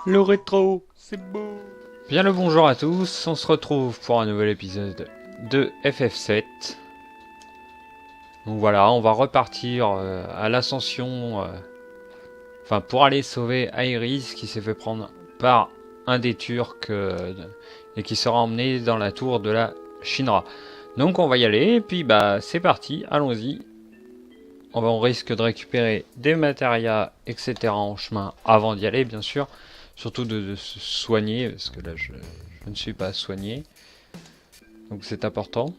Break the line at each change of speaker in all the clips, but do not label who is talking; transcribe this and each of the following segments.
Le rétro, c'est beau. Bien le bonjour à tous, on se retrouve pour un nouvel épisode de FF7. Donc voilà, on va repartir à l'ascension, enfin pour aller sauver Iris qui s'est fait prendre par un des Turcs et qui sera emmené dans la tour de la Shinra. Donc on va y aller, et puis bah c'est parti, allons-y. On risque de récupérer des matérias, etc. en chemin avant d'y aller, bien sûr. Surtout de se soigner, parce que là je ne suis pas soigné. Donc c'est important.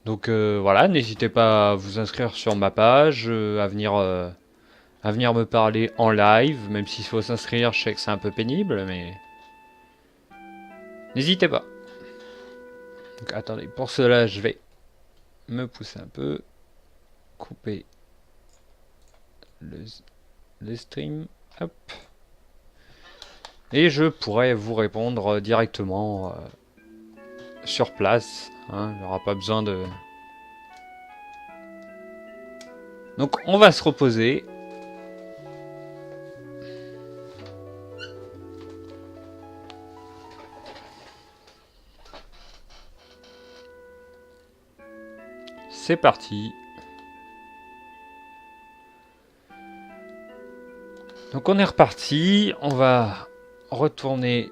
Donc voilà, n'hésitez pas à vous inscrire sur ma page, à venir me parler en live, même s'il faut s'inscrire, je sais que c'est un peu pénible, mais n'hésitez pas. Donc attendez, pour cela je vais me pousser un peu, couper le stream, hop. Et je pourrais vous répondre directement sur place. Hein, il n'y aura pas besoin de... Donc on va se reposer. C'est parti. Donc on est reparti. On va retourner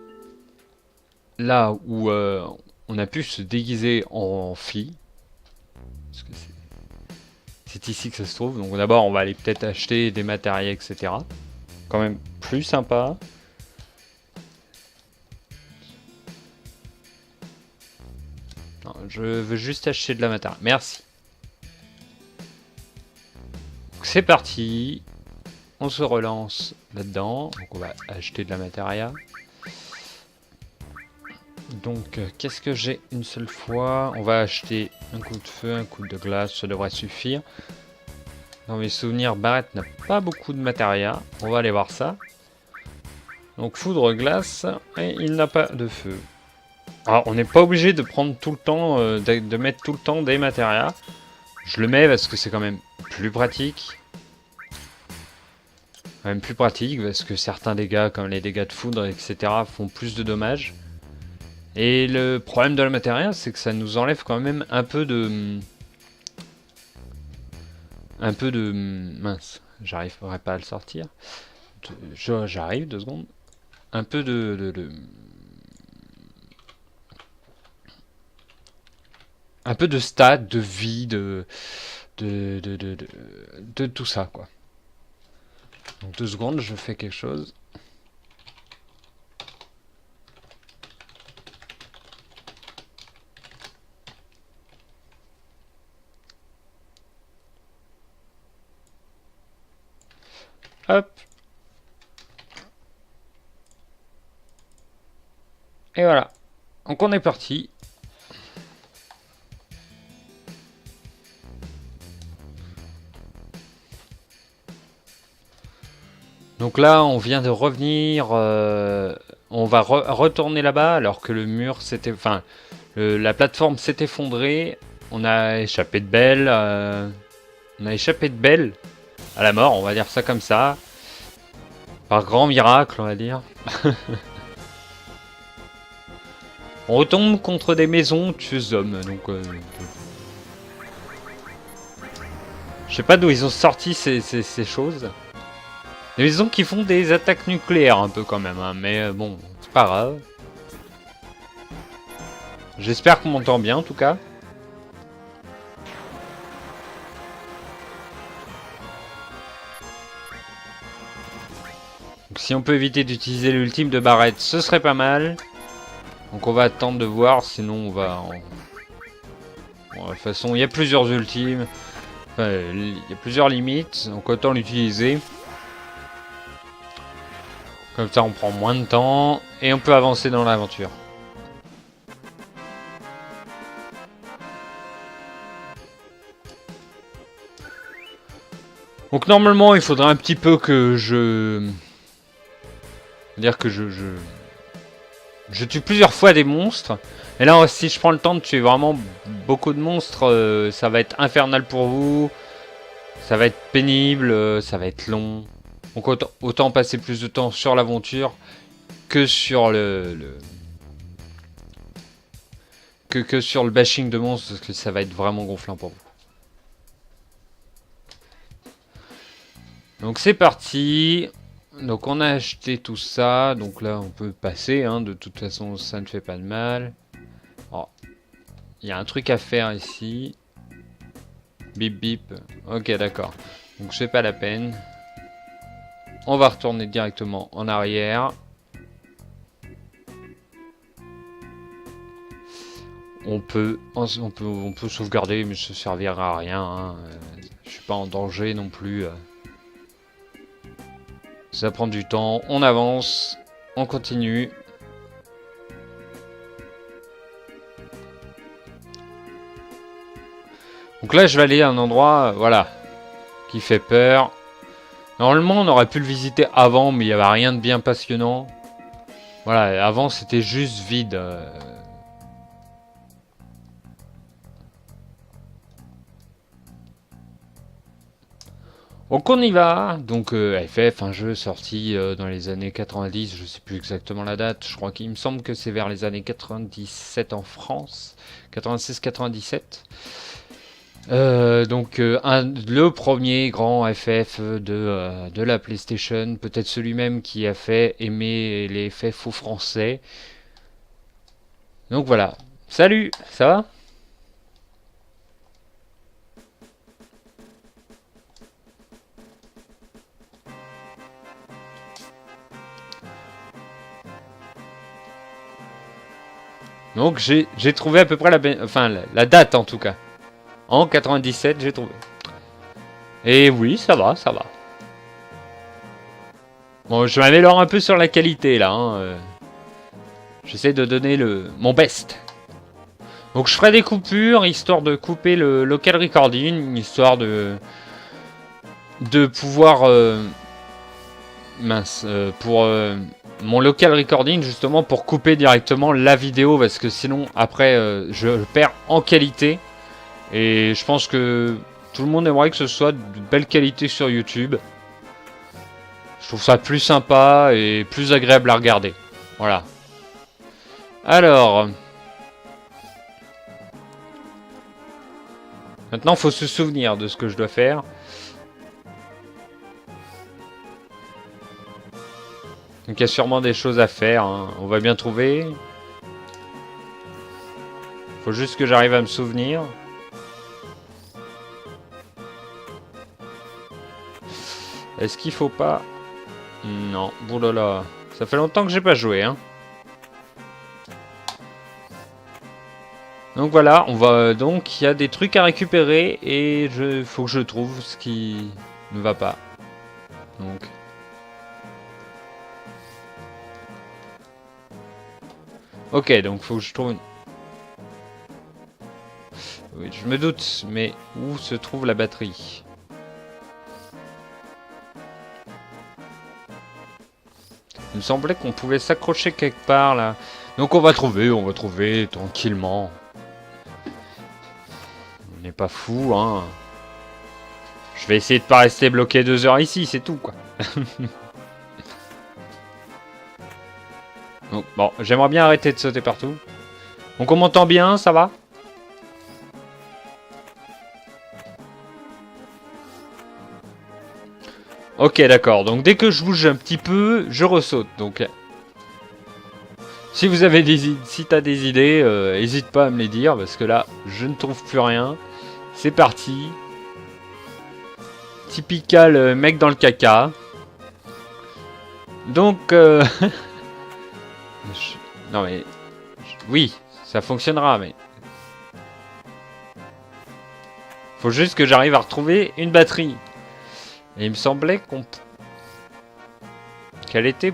là où on a pu se déguiser en fille. Parce que c'est ici que ça se trouve. Donc d'abord on va aller peut-être acheter des matériels, etc. Quand même plus sympa. Non, je veux juste acheter de la matériel. Merci. C'est parti. On se relance là-dedans. Donc on va acheter de la matériel. Donc qu'est-ce que j'ai une seule fois? On va acheter un coup de feu, un coup de glace, ça devrait suffire. Dans mes souvenirs, Barrett n'a pas beaucoup de matériel. On va aller voir ça. Donc foudre, glace, et il n'a pas de feu. Alors on n'est pas obligé de prendre tout le temps, de mettre tout le temps des matériels. Je le mets parce que c'est quand même plus pratique. Quand même plus pratique parce que certains dégâts, comme les dégâts de foudre, etc., font plus de dommages. Et le problème de la matériel, c'est que ça nous enlève quand même un peu de... Mince, j'arriverai pas à le sortir. J'arrive, 2 secondes. Un peu un peu de stats, de vie, de tout ça, quoi. Donc 2 secondes, je fais quelque chose. Hop. Et voilà. Donc on est parti. Donc là, on vient de revenir. On va retourner là-bas alors que le mur s'était... Enfin, la plateforme s'est effondrée. On a échappé de belle. On a échappé de belle à la mort, on va dire ça comme ça. Par grand miracle, on va dire. On retombe contre des maisons tueuses hommes, donc... je sais pas d'où ils ont sorti ces choses. Des maisons qui font des attaques nucléaires un peu quand même, hein, mais bon, c'est pas grave. J'espère qu'on m'entend bien en tout cas. Donc, si on peut éviter d'utiliser l'ultime de Barrett, ce serait pas mal. Donc on va attendre de voir, sinon on va... Bon, de toute façon, il y a plusieurs ultimes. Enfin, il y a plusieurs limites, donc autant l'utiliser. Comme ça on prend moins de temps et on peut avancer dans l'aventure. Donc normalement il faudrait un petit peu que je... dire que je tue plusieurs fois des monstres. Et là si je prends le temps de tuer vraiment beaucoup de monstres, ça va être infernal pour vous. Ça va être pénible, ça va être long. Donc autant passer plus de temps sur l'aventure que sur que sur le bashing de monstres, parce que ça va être vraiment gonflant pour vous. Donc c'est parti. Donc on a acheté tout ça. Donc là on peut passer. Hein. De toute façon ça ne fait pas de mal. Oh. Il y a un truc à faire ici. Bip bip. Ok d'accord. Donc c'est pas la peine. On va retourner directement en arrière. On peut sauvegarder, mais ça servira à rien. Hein. Je suis pas en danger non plus. Ça prend du temps. On avance. On continue. Donc là, je vais aller à un endroit, voilà, qui fait peur. Normalement, on aurait pu le visiter avant, mais il n'y avait rien de bien passionnant. Voilà, avant, c'était juste vide. Donc on y va. Donc FF, un jeu sorti dans les années 90, je sais plus exactement la date. Je crois qu'il me semble que c'est vers les années 97 en France, 96-97. Le premier grand FF de la PlayStation, peut-être celui même qui a fait aimer les FF aux Français. Donc voilà. Salut, ça va ? Donc j'ai trouvé à peu près la date en tout cas. En 97, j'ai trouvé. Et oui, ça va, ça va. Bon, je m'améliore un peu sur la qualité là. Hein. J'essaie de donner mon best. Donc je ferai des coupures, histoire de couper le local recording, histoire de pouvoir... pour mon local recording, justement, pour couper directement la vidéo, parce que sinon, après, je perds en qualité. Et je pense que tout le monde aimerait que ce soit de belle qualité sur YouTube. Je trouve ça plus sympa et plus agréable à regarder. Voilà. Alors... Maintenant, il faut se souvenir de ce que je dois faire. Donc il y a sûrement des choses à faire. Hein. On va bien trouver. Faut juste que j'arrive à me souvenir. Est-ce qu'il faut pas... Non, boulala. Ça fait longtemps que j'ai pas joué, hein. Donc voilà, on va donc il y a des trucs à récupérer et faut que je trouve ce qui ne va pas. Donc OK, donc faut que je trouve une... Oui, je me doute, mais où se trouve la batterie? Il me semblait qu'on pouvait s'accrocher quelque part là. Donc on va trouver tranquillement. On n'est pas fou, hein. Je vais essayer de pas rester bloqué 2 heures ici, c'est tout, quoi. Donc, bon, j'aimerais bien arrêter de sauter partout. Donc on m'entend bien, ça va? Ok, d'accord. Donc dès que je bouge un petit peu, je ressaute. Donc si vous avez si t'as des idées, hésite pas à me les dire parce que là, je ne trouve plus rien. C'est parti. Typical mec dans le caca. Donc non mais oui, ça fonctionnera, mais faut juste que j'arrive à retrouver une batterie. Et il me semblait qu'elle était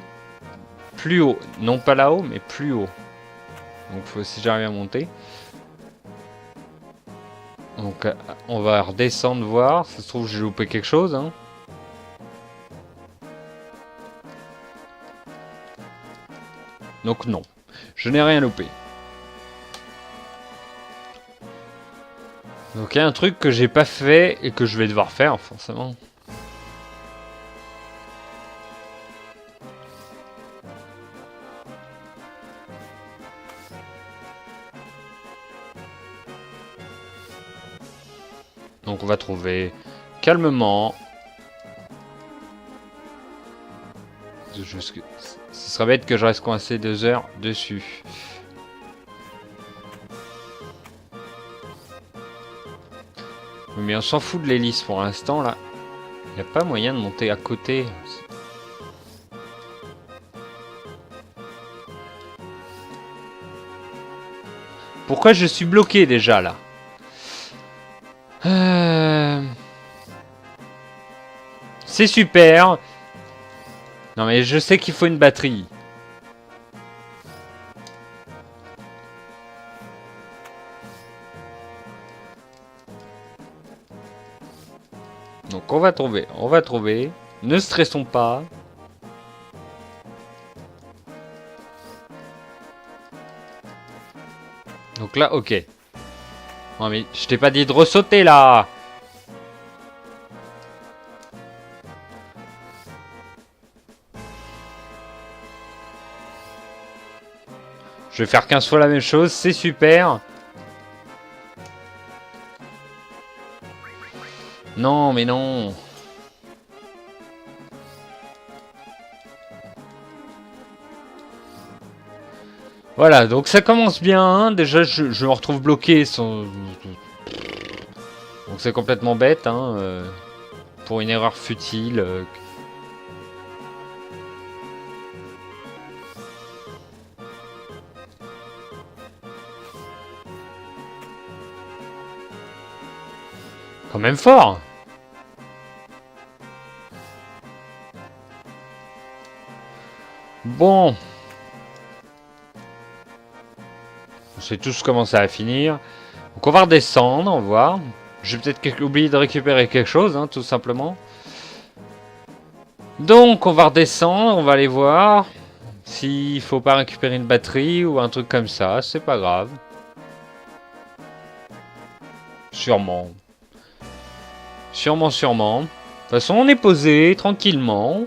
plus haut. Non pas là-haut, mais plus haut. Donc faut si j'arrive à monter. Donc on va redescendre voir. Ça se trouve j'ai loupé quelque chose. Hein. Donc non. Je n'ai rien loupé. Donc il y a un truc que j'ai pas fait et que je vais devoir faire forcément. Donc on va trouver calmement. Ce serait bête que je reste coincé 2 heures dessus. Mais on s'en fout de l'hélice pour l'instant là. Il n'y a pas moyen de monter à côté. Pourquoi je suis bloqué déjà là? C'est super. Non mais je sais qu'il faut une batterie. Donc on va trouver, on va trouver. Ne stressons pas. Donc là, ok. Non mais je t'ai pas dit de ressauter là. Je vais faire 15 fois la même chose, c'est super. Non, mais non. Voilà, donc ça commence bien. Hein. Déjà, je me retrouve bloqué. Donc c'est complètement bête. Hein, pour une erreur futile. Quand même fort. Bon. On sait tous comment ça va finir. Donc on va redescendre, on va voir. J'ai peut-être oublié de récupérer quelque chose, hein, tout simplement. Donc on va redescendre, on va aller voir. S'il faut pas récupérer une batterie ou un truc comme ça, c'est pas grave. Sûrement. Sûrement, sûrement. De toute façon, on est posé, tranquillement.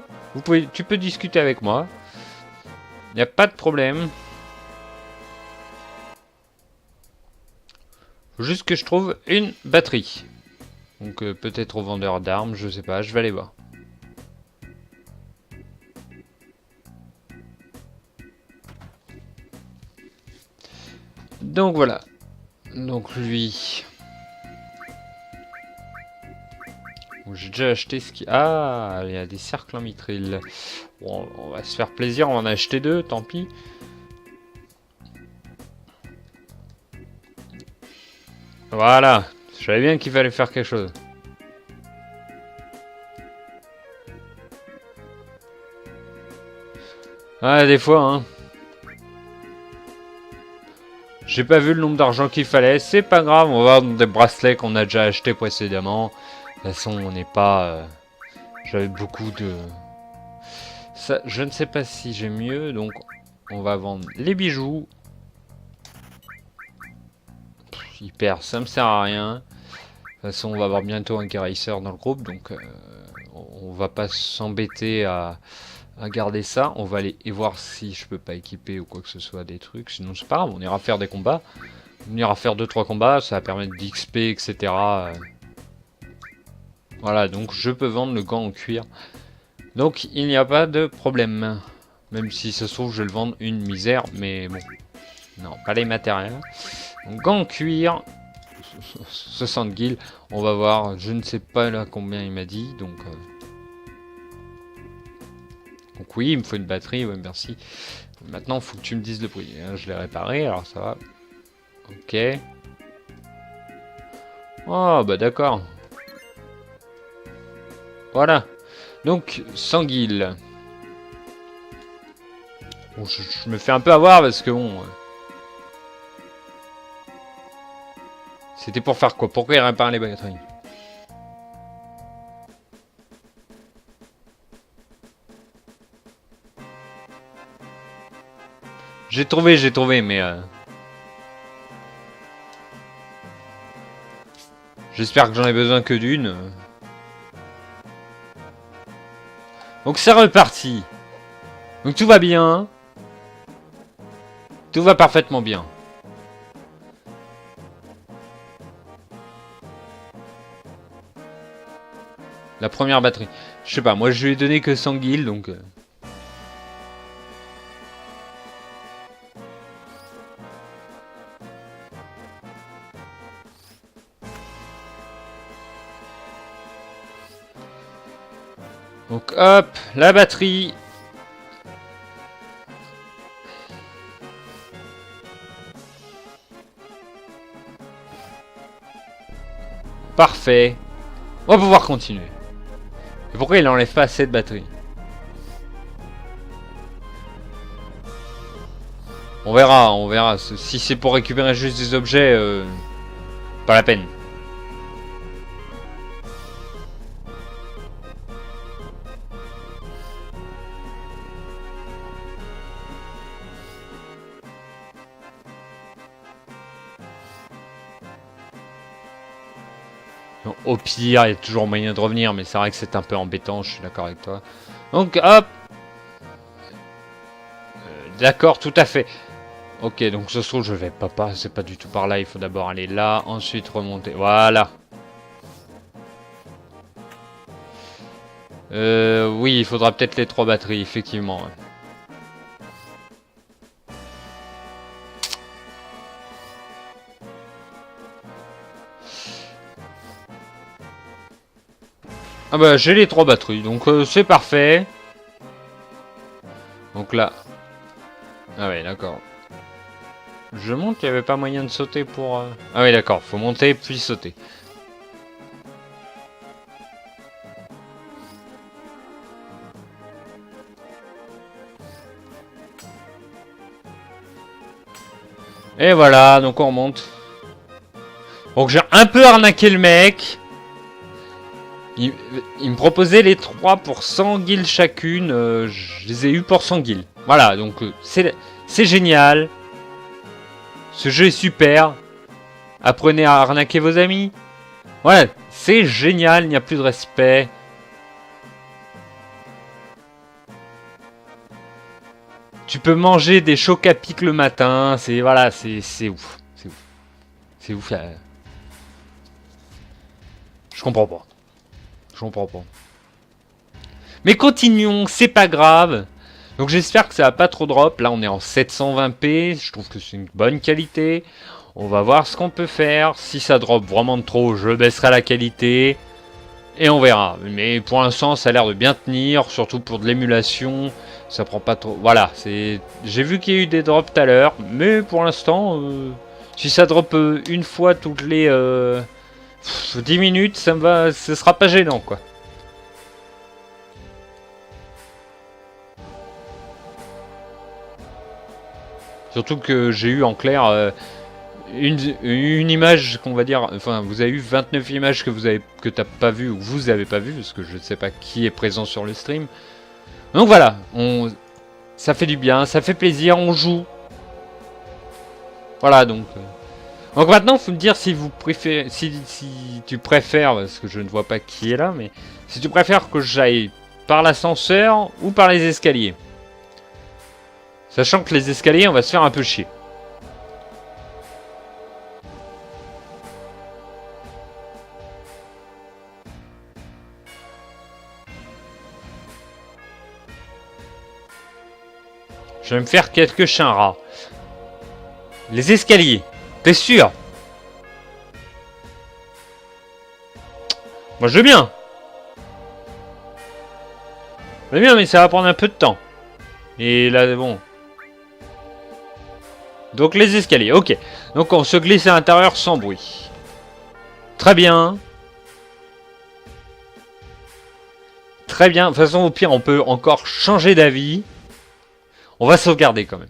Tu peux discuter avec moi. Il n'y a pas de problème. Faut juste que je trouve une batterie. Donc peut-être au vendeur d'armes, je sais pas, je vais aller voir. Donc voilà. Donc lui... J'ai déjà acheté ce qui... Ah, il y a des cercles en mitril. Bon, on va se faire plaisir, on va en acheter 2, tant pis. Voilà, je savais bien qu'il fallait faire quelque chose. Ah, des fois, hein. J'ai pas vu le nombre d'argent qu'il fallait, c'est pas grave, on va voir des bracelets qu'on a déjà achetés précédemment. De toute façon, on n'est pas... J'avais beaucoup de... Ça, je ne sais pas si j'ai mieux, donc on va vendre les bijoux. Hyper, ça me sert à rien. De toute façon, on va avoir bientôt un guérisseur dans le groupe, donc on va pas s'embêter à garder ça. On va aller voir si je peux pas équiper ou quoi que ce soit des trucs. Sinon, c'est pas grave, on ira faire des combats. On ira faire 2-3 combats, ça va permettre d'XP, etc. Voilà, donc je peux vendre le gant en cuir. Donc il n'y a pas de problème. Même si ça se trouve, je vais le vendre une misère, mais bon. Non, pas les matériels. Donc, gant en cuir. 60 guilds. On va voir, je ne sais pas là combien il m'a dit. Donc oui, il me faut une batterie, ouais, merci. Maintenant, il faut que tu me dises le prix. Je l'ai réparé, alors ça va. Ok. Oh, bah d'accord. Voilà. Donc, 100 guilds. Bon, je me fais un peu avoir parce que bon... C'était pour faire quoi? Pourquoi il répare les batteries? J'ai trouvé, mais... J'espère que j'en ai besoin que d'une. Donc c'est reparti. Donc tout va bien. Tout va parfaitement bien. La première batterie. Je sais pas, moi je lui ai donné que 100 guilds, donc... Donc hop, la batterie. Parfait. On va pouvoir continuer. Et pourquoi il n'enlève pas assez de batterie? On verra, on verra. Si c'est pour récupérer juste des objets, pas la peine. Donc, au pire, il y a toujours moyen de revenir, mais c'est vrai que c'est un peu embêtant, je suis d'accord avec toi. Donc hop. D'accord, tout à fait. Ok, donc ce saut, je vais pas passer pas du tout par là. Il faut d'abord aller là, ensuite remonter. Voilà. Oui, il faudra peut-être les 3 batteries, effectivement. Ah bah, j'ai les 3 batteries, donc c'est parfait. Donc là... Ah ouais, d'accord. Je monte, il n'y avait pas moyen de sauter pour... Ah oui, d'accord, faut monter puis sauter. Et voilà, donc on remonte. Donc j'ai un peu arnaqué le mec. Il me proposait les 3 pour 100 guilds chacune. Je les ai eu pour 100 guilds. Voilà, donc c'est génial. Ce jeu est super. Apprenez à arnaquer vos amis. Ouais, c'est génial, il n'y a plus de respect. Tu peux manger des chocs à pic le matin, c'est voilà, c'est ouf. C'est ouf. C'est ouf. Je comprends pas. Je comprends pas. Mais continuons, c'est pas grave. Donc j'espère que ça va pas trop drop. Là on est en 720p, je trouve que c'est une bonne qualité. On va voir ce qu'on peut faire. Si ça drop vraiment de trop, je baisserai la qualité. Et on verra. Mais pour l'instant ça a l'air de bien tenir, surtout pour de l'émulation. Ça prend pas trop... Voilà, c'est... J'ai vu qu'il y a eu des drops tout à l'heure. Mais pour l'instant, si ça drop une fois toutes les 10 minutes, ça me va... Ce sera pas gênant quoi. Surtout que j'ai eu en clair une image qu'on va dire, enfin vous avez eu 29 images que t'as pas vu ou que vous avez pas vu parce que je ne sais pas qui est présent sur le stream. Donc voilà, ça fait du bien, ça fait plaisir, on joue. Voilà donc. Donc maintenant faut me dire si vous préférez, si tu préfères, parce que je ne vois pas qui est là, mais si tu préfères que j'aille par l'ascenseur ou par les escaliers. Sachant que les escaliers, on va se faire un peu chier. Je vais me faire quelques chiens rats. Les escaliers. T'es sûr? Moi je veux bien. Je veux bien, mais ça va prendre un peu de temps. Et là, bon... Donc les escaliers, ok. Donc on se glisse à l'intérieur sans bruit. Très bien. Très bien. De toute façon, au pire, on peut encore changer d'avis. On va sauvegarder quand même.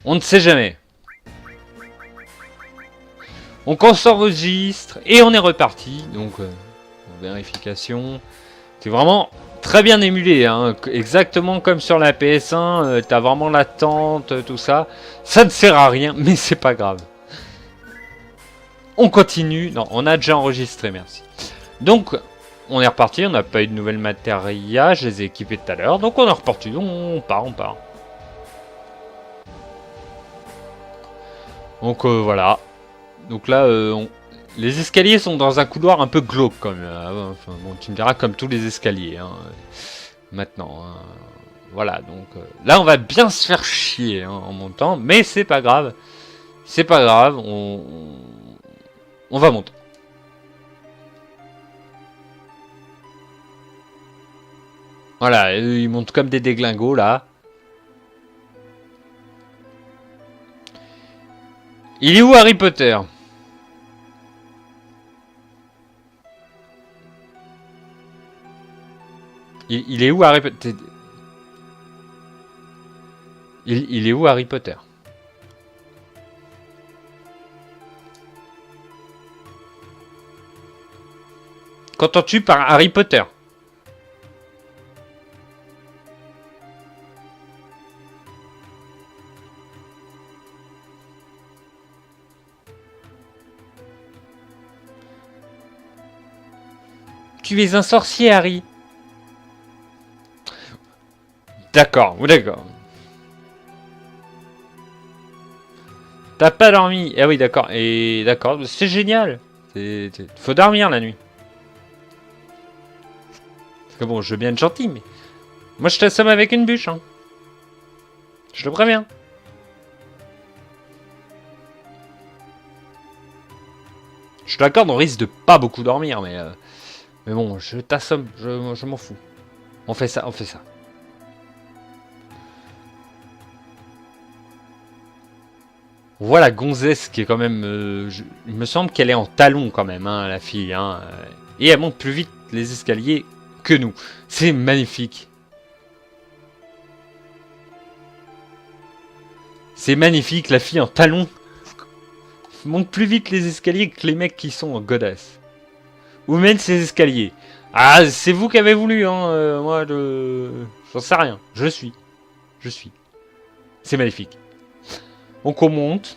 On ne sait jamais. On conserve vos registres et on est reparti. Donc, vérification. C'est vraiment très bien émulé, hein. Exactement comme sur la PS1. T'as vraiment l'attente, tout ça. Ça ne sert à rien, mais c'est pas grave. On continue. Non, on a déjà enregistré, merci. Donc, on est reparti. On n'a pas eu de nouvelles matérias. Je les ai équipés tout à l'heure. Donc, on est reparti. On part. Donc, voilà. Donc là, Les escaliers sont dans un couloir un peu glauque quand même. Enfin, bon, tu me diras comme tous les escaliers. Hein, maintenant. Hein. Voilà, donc là on va bien se faire chier hein, en montant, mais c'est pas grave. C'est pas grave, on va monter. Voilà, ils montent comme des déglingos là. Il est où Harry Potter? Il est où Harry Potter? Il est où Harry Potter? Qu'entends-tu par Harry Potter? Tu es un sorcier, Harry. D'accord, d'accord. T'as pas dormi. Ah oui, d'accord. Et d'accord, c'est génial. Faut dormir la nuit. Parce que bon, je veux bien être gentil, mais... Moi, je t'assomme avec une bûche, hein. Je te préviens. Je suis d'accord, on risque de pas beaucoup dormir, mais... Mais bon, je t'assomme, je m'en fous. On fait ça, on fait ça. Voilà, gonzesse qui est quand même... il me semble qu'elle est en talons quand même, hein, la fille. Hein, et elle monte plus vite les escaliers que nous. C'est magnifique. C'est magnifique, la fille en talons monte plus vite les escaliers que les mecs qui sont en godasse. Où mènent ces escaliers? Ah, c'est vous qui avez voulu, hein. Moi, j'en sais rien. Je suis. C'est magnifique. Donc on monte.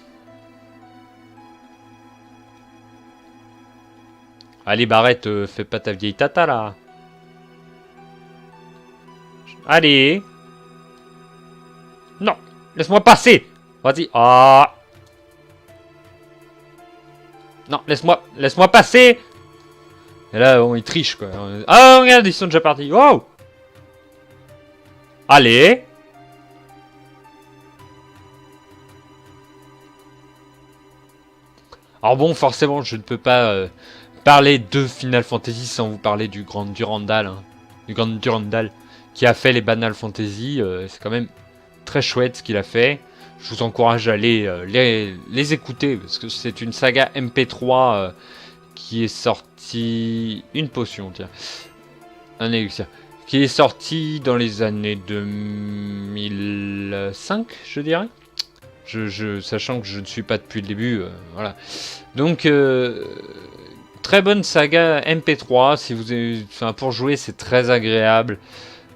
Allez, Barrette, fais pas ta vieille tata, là. Allez. Non, laisse-moi passer. Vas-y. Ah. Non, laisse-moi passer. Et là, bon, ils trichent, quoi. Ah, regarde, ils sont déjà partis. Wow. Allez. Alors bon, forcément, je ne peux pas parler de Final Fantasy sans vous parler du grand Durandal. Hein. Du grand Durandal qui a fait les Banal Fantasy. C'est quand même très chouette ce qu'il a fait. Je vous encourage à aller les écouter parce que c'est une saga MP3 qui est sortie... Une potion, tiens. Un élixir. Qui est sorti dans les années 2005, je dirais. Sachant que je ne suis pas depuis le début, voilà. Donc, très bonne saga MP3. Si vous avez, enfin, pour jouer, c'est très agréable.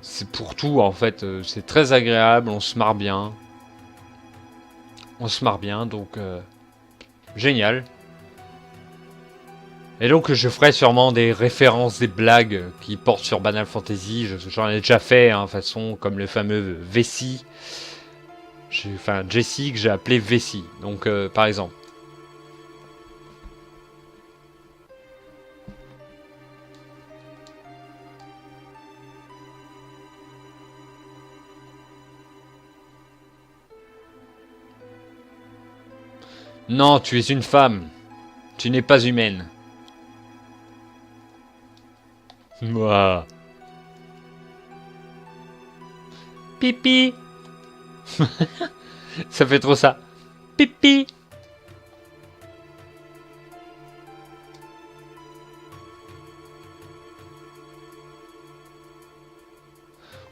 C'est pour tout, en fait. C'est très agréable. On se marre bien. Donc génial. Et donc je ferai sûrement des références, des blagues qui portent sur Banal Fantasy. J'en ai déjà fait, hein, façon comme le fameux Vessi. Enfin, Jessie que j'ai appelé Vessi. Donc, par exemple. Non, tu es une femme. Tu n'es pas humaine. Moi. Pipi. Ça fait trop ça. Pipi.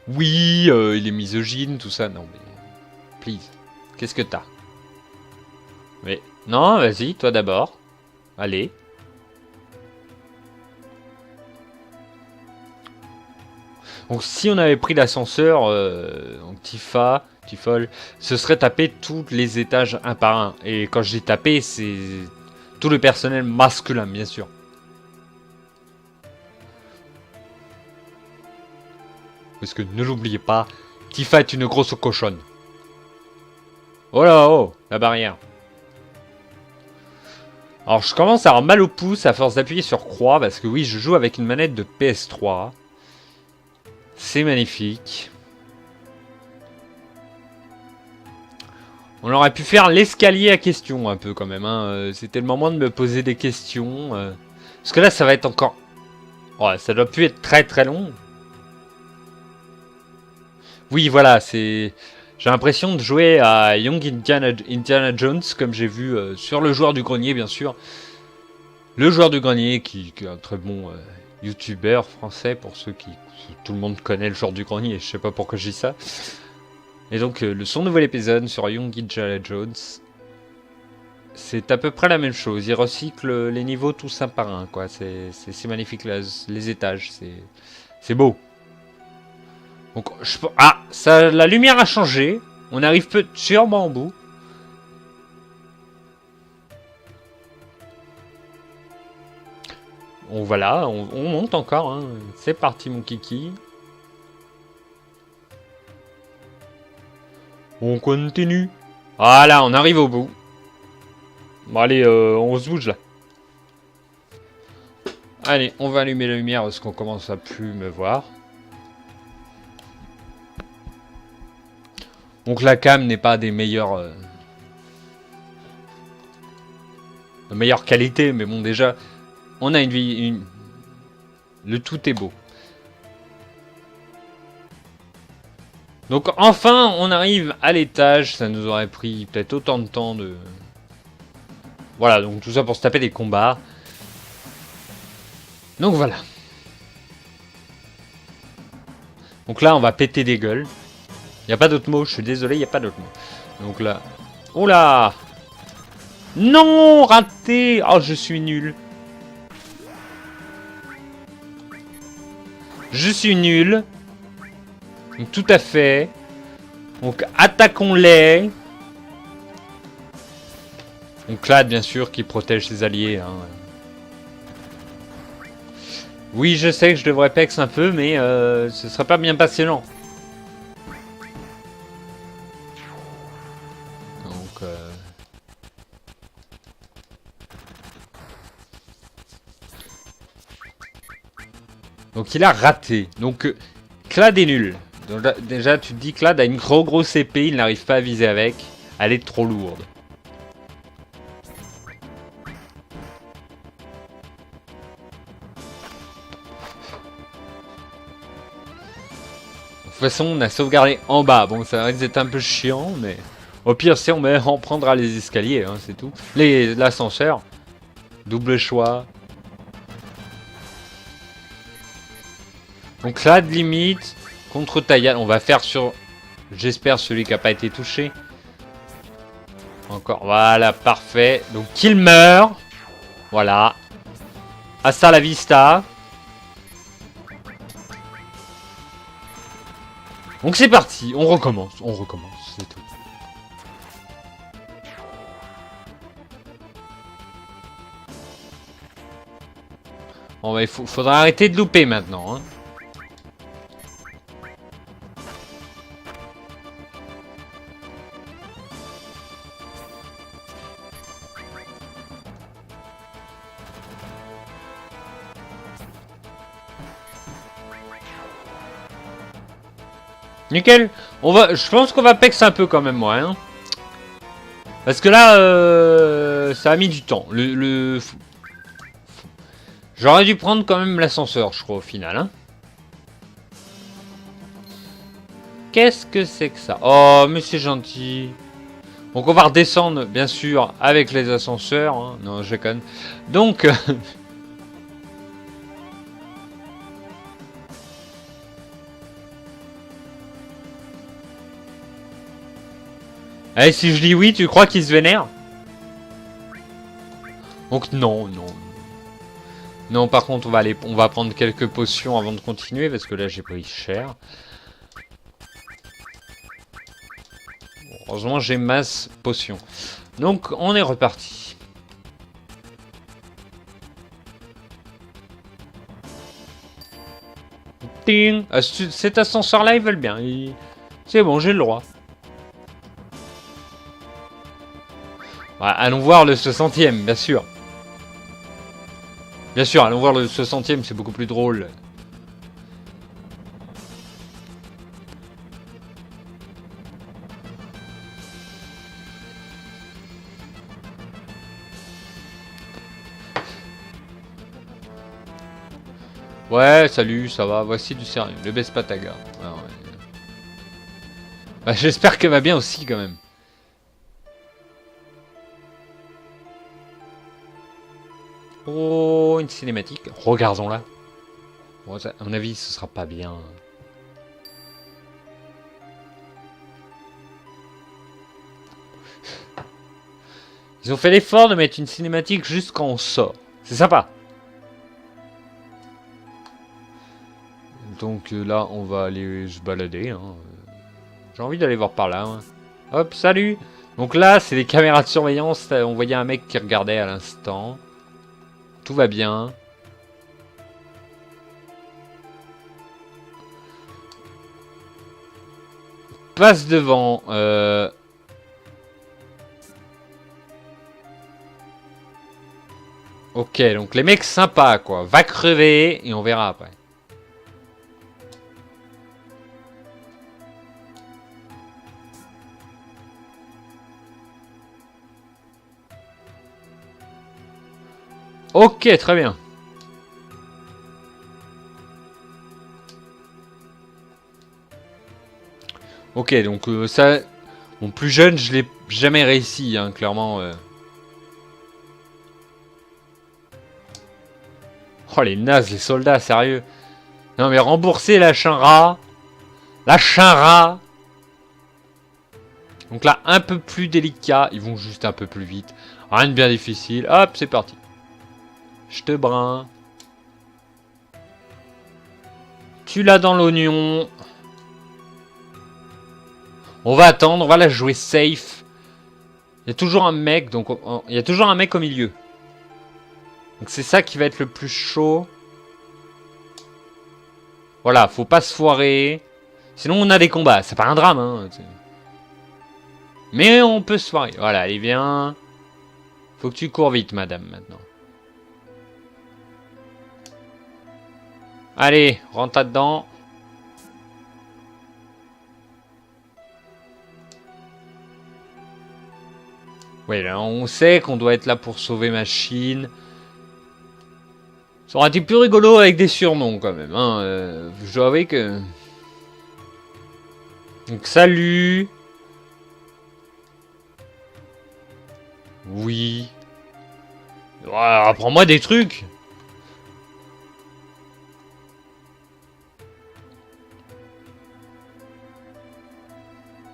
Oui, il est misogyne, tout ça. Non, mais... Please. Qu'est-ce que t'as? Mais... Non, vas-y, toi d'abord. Allez. Donc si on avait pris l'ascenseur, donc Tifol, ce serait tapé tous les étages un par un. Et quand je dis tapé, c'est tout le personnel masculin, bien sûr. Parce que ne l'oubliez pas, Tifa est une grosse cochonne. Oh là, oh, la barrière. Alors je commence à avoir mal au pouce à force d'appuyer sur croix, parce que oui, je joue avec une manette de PS3. C'est magnifique. On aurait pu faire l'escalier à questions un peu quand même. Hein. C'était le moment de me poser des questions. Parce que là, ça va être encore... Ouais, ça doit plus être très très long. Oui, voilà, c'est... J'ai l'impression de jouer à Young Indiana Jones, comme j'ai vu sur le joueur du grenier, bien sûr. Le joueur du grenier, qui est un très bon youtubeur français, pour ceux qui... Tout le monde connaît le joueur du grenier, je sais pas pourquoi je dis ça. Et donc, son nouvel épisode sur Young Indiana Jones, c'est à peu près la même chose. Il recycle les niveaux tous un par un, quoi. C'est magnifique, les étages, c'est beau. Donc, ah, ça, la lumière a changé. On arrive sûrement au bout. Bon, voilà, on monte encore. Hein. C'est parti, mon kiki. On continue. Voilà, on arrive au bout. Bon, allez, on se bouge là. Allez, on va allumer la lumière parce qu'on commence à plus me voir. Donc la cam n'est pas des meilleures... de meilleure qualité, mais bon, déjà, on a une vie... Le tout est beau. Donc enfin, on arrive à l'étage. Ça nous aurait pris peut-être autant de temps de... Voilà, donc tout ça pour se taper des combats. Donc voilà. Donc là, on va péter des gueules. Il n'y a pas d'autre mot, je suis désolé, il n'y a pas d'autre mot. Donc là... Oh là! Non! Raté! Oh, je suis nul. Je suis nul. Donc tout à fait. Donc attaquons-les. Donc Clad, bien sûr, qui protège ses alliés. Hein. Oui, je sais que je devrais pex un peu, mais ce serait pas bien passionnant. Donc... Donc il a raté. Donc Clad est nul. Donc, là, déjà tu te dis Clad a une grosse épée, il n'arrive pas à viser avec. Elle est trop lourde. De toute façon on a sauvegardé en bas. Bon ça risque d'être un peu chiant mais... Au pire si on prendra les escaliers, hein, c'est tout. L'ascenseur. Double choix. Donc là, de limite, contre Tayal, on va faire sur, j'espère, celui qui n'a pas été touché. Encore, voilà, parfait. Donc, qu'il meurt. Voilà. Hasta la vista. Donc, c'est parti. On recommence, c'est tout. Bon, bah, il faudra arrêter de louper maintenant, hein. Nickel. Je pense qu'on va pex un peu quand même, moi. Hein. Parce que là, ça a mis du temps. J'aurais dû prendre quand même l'ascenseur, je crois, au final. Hein. Qu'est-ce que c'est que ça? Oh, mais c'est gentil. Donc on va redescendre, bien sûr, avec les ascenseurs. Hein. Non, je déconne. Donc... Allez, si je dis oui, tu crois qu'il se vénère? Donc non, non. Non, par contre, on va prendre quelques potions avant de continuer, parce que là, j'ai pris cher. Bon, heureusement, j'ai masse potions. Donc, on est reparti. Ting. Cet ascenseur-là, ils veulent bien. C'est bon, j'ai le droit. Allons voir le 60e, bien sûr. Bien sûr, allons voir ce 100e, c'est beaucoup plus drôle. Ouais, salut, ça va, voici du sérieux. Ne baisse pas ta garde. Ouais, ouais. Bah, j'espère qu'elle va bien aussi, quand même. Oh, une cinématique. Regardons-la. Bon, à mon avis, ce sera pas bien. Ils ont fait l'effort de mettre une cinématique juste quand on sort. C'est sympa. Donc là, on va aller se balader. Hein. J'ai envie d'aller voir par là. Hein. Hop, salut. Donc là, c'est les caméras de surveillance. On voyait un mec qui regardait à l'instant. Tout va bien. Passe devant. Ok, donc les mecs sympas, quoi. Va crever et on verra après. Ok, très bien. Ok, donc ça... Bon, plus jeune, je l'ai jamais réussi, hein, clairement. Oh, les nazes, les soldats, sérieux. Non, mais rembourser la Shinra. La Shinra. Donc là, un peu plus délicat. Ils vont juste un peu plus vite. Rien de bien difficile. Hop, c'est parti. Je te brin. Tu l'as dans l'oignon. On va attendre, on va la jouer safe. Il y a toujours un mec, donc il y a toujours un mec au milieu. Donc c'est ça qui va être le plus chaud. Voilà, faut pas se foirer. Sinon on a des combats, c'est pas un drame. Hein. Mais on peut se foirer. Voilà, allez viens. Faut que tu cours vite, madame, maintenant. Allez, rentre là-dedans. Ouais, là, on sait qu'on doit être là pour sauver Machine. Ça aurait été plus rigolo avec des surnoms, quand même. Hein. Je dois avouer que... Donc, salut. Oui. Ouais, apprends-moi des trucs.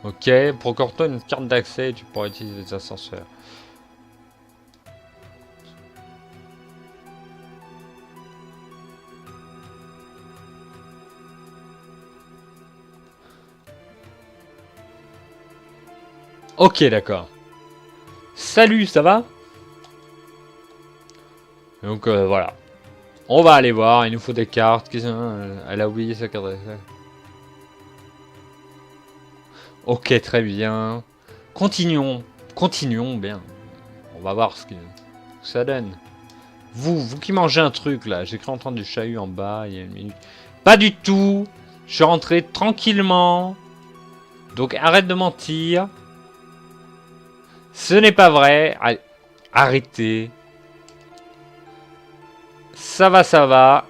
Ok, procure-toi une carte d'accès et tu pourras utiliser les ascenseurs. Ok, d'accord. Salut, ça va? Donc voilà. On va aller voir, il nous faut des cartes. Elle a oublié sa carte d'accès. Ok, très bien. Continuons. Continuons, bien. On va voir ce que ça donne. Vous qui mangez un truc là, j'ai cru entendre du chahut en bas il y a une minute. Pas du tout. Je suis rentré tranquillement. Donc arrête de mentir. Ce n'est pas vrai. Allez, arrêtez. Ça va, ça va.